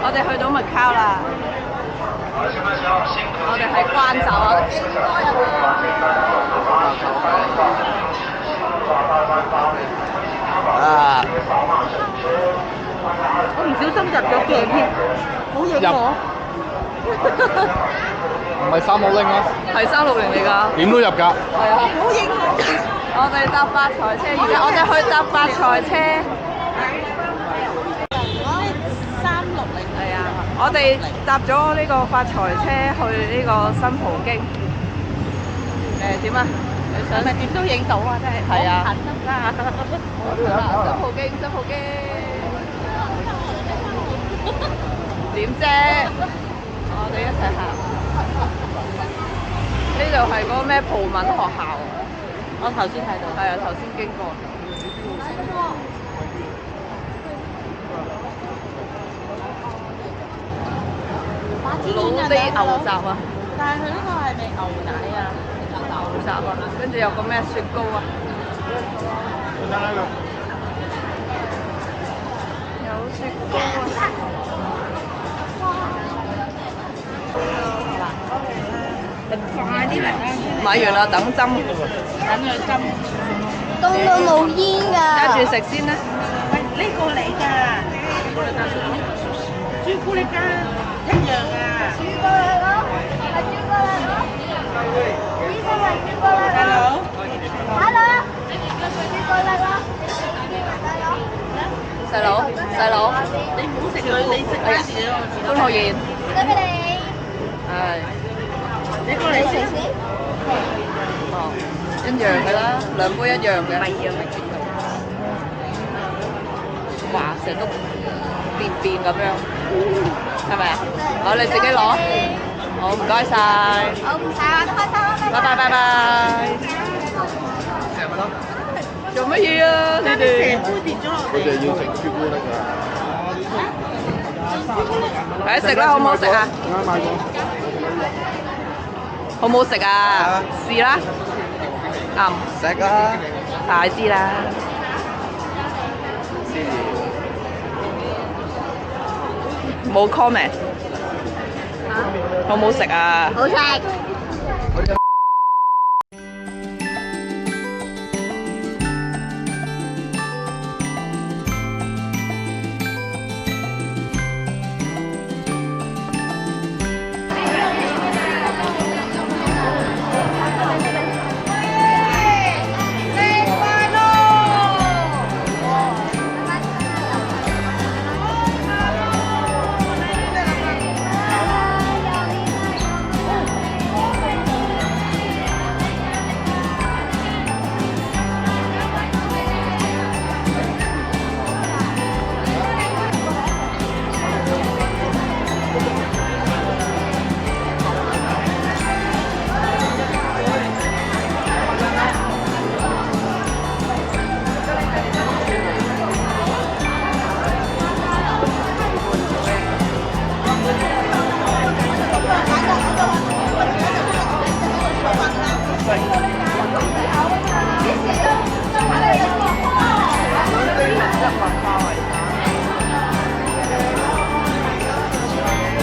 我哋去到麥考啦，我哋喺關閘啊，幾多人啊！我唔小心入咗鏡添，好影我。唔係360啊？係360嚟㗎。點都入㗎。係啊，好影我。我哋搭發財車，而家我哋去搭發財車。360係啊，我哋搭咗呢個發財車去呢個新葡京。點啊？你想咪點都影到啊！真係係啊，近得㗎。新葡京，新葡京。點啫？我哋一齊行。呢度係嗰個咩葡文學校？我頭先睇到。係啊，頭先經過。老啲牛雜啊！但係佢呢個係咪牛奶啊？牛雜啊，跟住有個咩雪糕啊？有雪糕啊！快啲嚟啦！買完啦，等針。等佢針。凍到冇煙㗎。跟住食先啦。喂，呢個嚟㗎，朱古力㗎，一樣啊。朱古力咯，係朱古力咯。呢個係朱古力咯。Hello。朱古力咯。細佬，細佬。你唔好食佢，你食嗰時我知道。潘浩然。得俾你。係。你過嚟你食先。哦，一樣嘅啦，兩杯一樣嘅。係啊，哇！成碌便便咁樣，係咪啊？好，你自己攞。好，唔該晒。好，唔使玩得開心。拜拜拜拜。做乜嘢啊？你哋？成杯跌咗落佢哋地。要食朱古力啊！快啲食啦，好唔好食啊？啱買過。好唔好食啊？試啦。食啊！快啲啦！冇 comment。好唔好食啊？好食。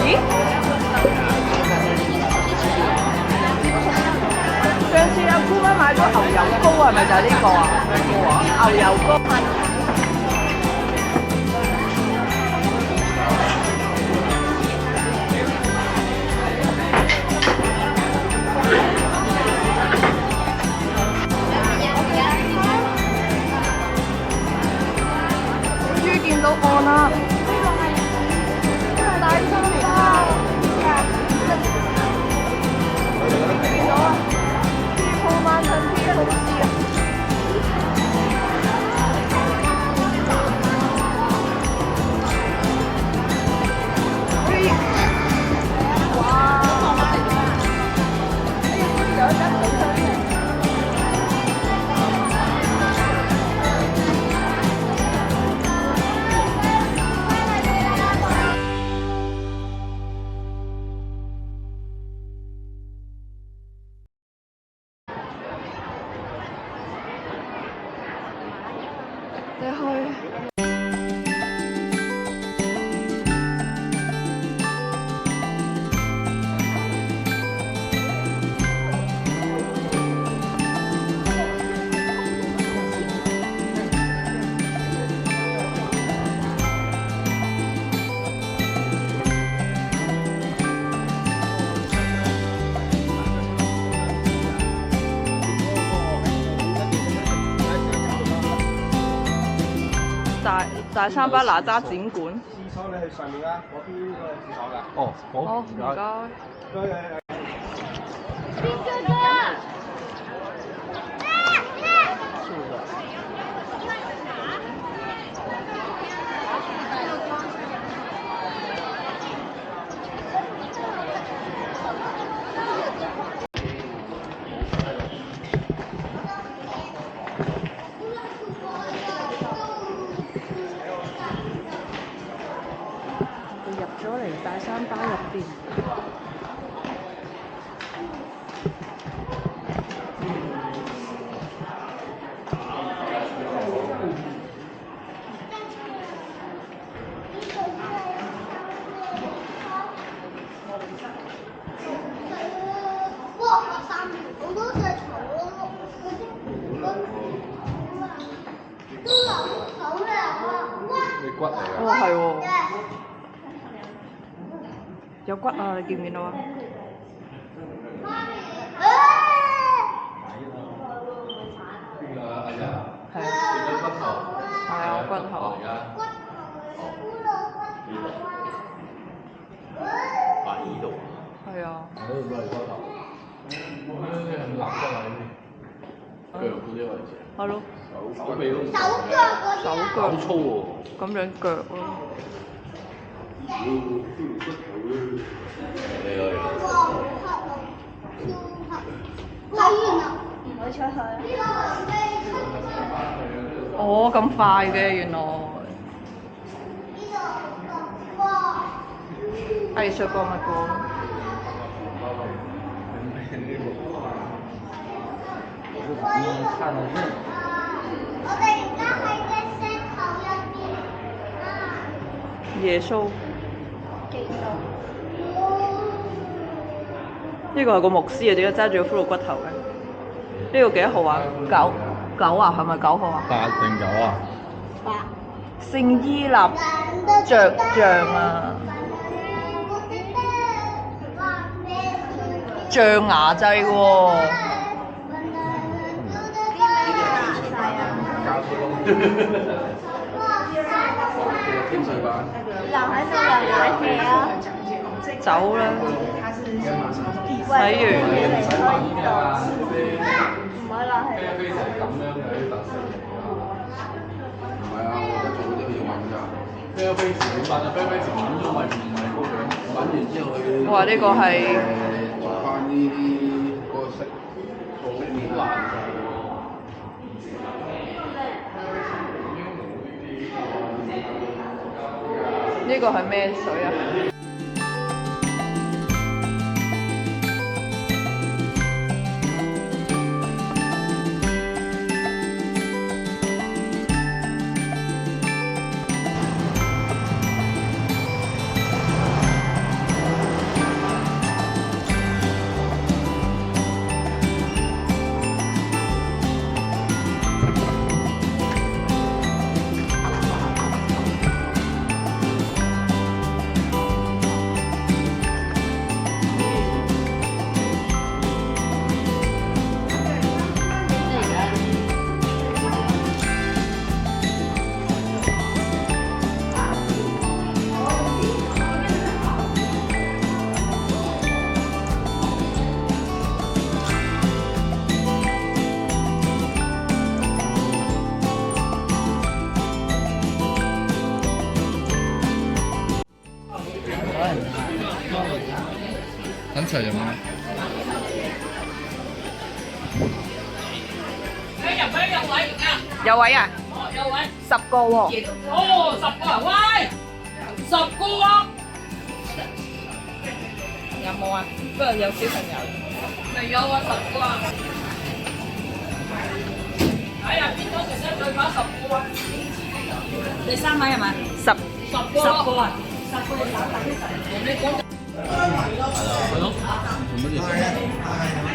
咦？上次阿姑媽買咗牛油膏係咪就係呢個啊？牛油膏。終於見到岸啦！大三巴，見到啊！鋪滿層天好似啊！哇！有一間好出名。你去。大三巴哪吒展館。廁所你去上面啦，嗰邊都有廁所㗎。哦，好，好，唔該。邊個㗎？入咗嚟大三巴入邊。哇！三條好多隻草咯，都流口糧啊！哇！你骨嚟㗎。哦，係喎。有骨啊！你見唔見到啊？係啊。係啊，骨頭。係啊。嗰度都係骨頭。肋骨啊呢啲，腳嗰啲位置。係咯。手臂都唔手腳嗰手啲腳。好粗喎。咁樣腳咯。睇完啦，唔會出去。哦，咁快嘅原來。藝術博物館。我哋而家喺隻石頭入邊。耶穌。幾多？呢個係個牧師啊，點解揸住個骷髏骨頭嘅？呢個幾多號啊？9啊，係咪9號啊8定9啊？聖伊納爵像啊，象牙祭喎。天水版。留喺度又買嘢啊！走啦！睇完。唔可以攞去。飛成咁樣嘅啲特色嚟㗎。唔係啊，我覺得做嗰啲要揾㗎。飛飛時點辦啊？飛時揾咗咪唔係嗰樣，揾完之後佢。哇！呢個係做翻呢啲嗰個色面難做喎。呢個係咩水啊？等齊人啊！有位啊？有位。 10個喎。哦，10個啊！喂，10個啊！有冇啊？不過有小朋友。未有啊，10個啊！哎呀，邊個食得最飽10個啊？你3位係咪10個啊？10個你打大啲同你講。係咯，做乜嘢？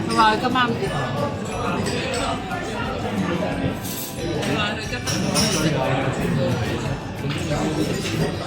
佢話佢今晚唔掂。佢話佢今晚。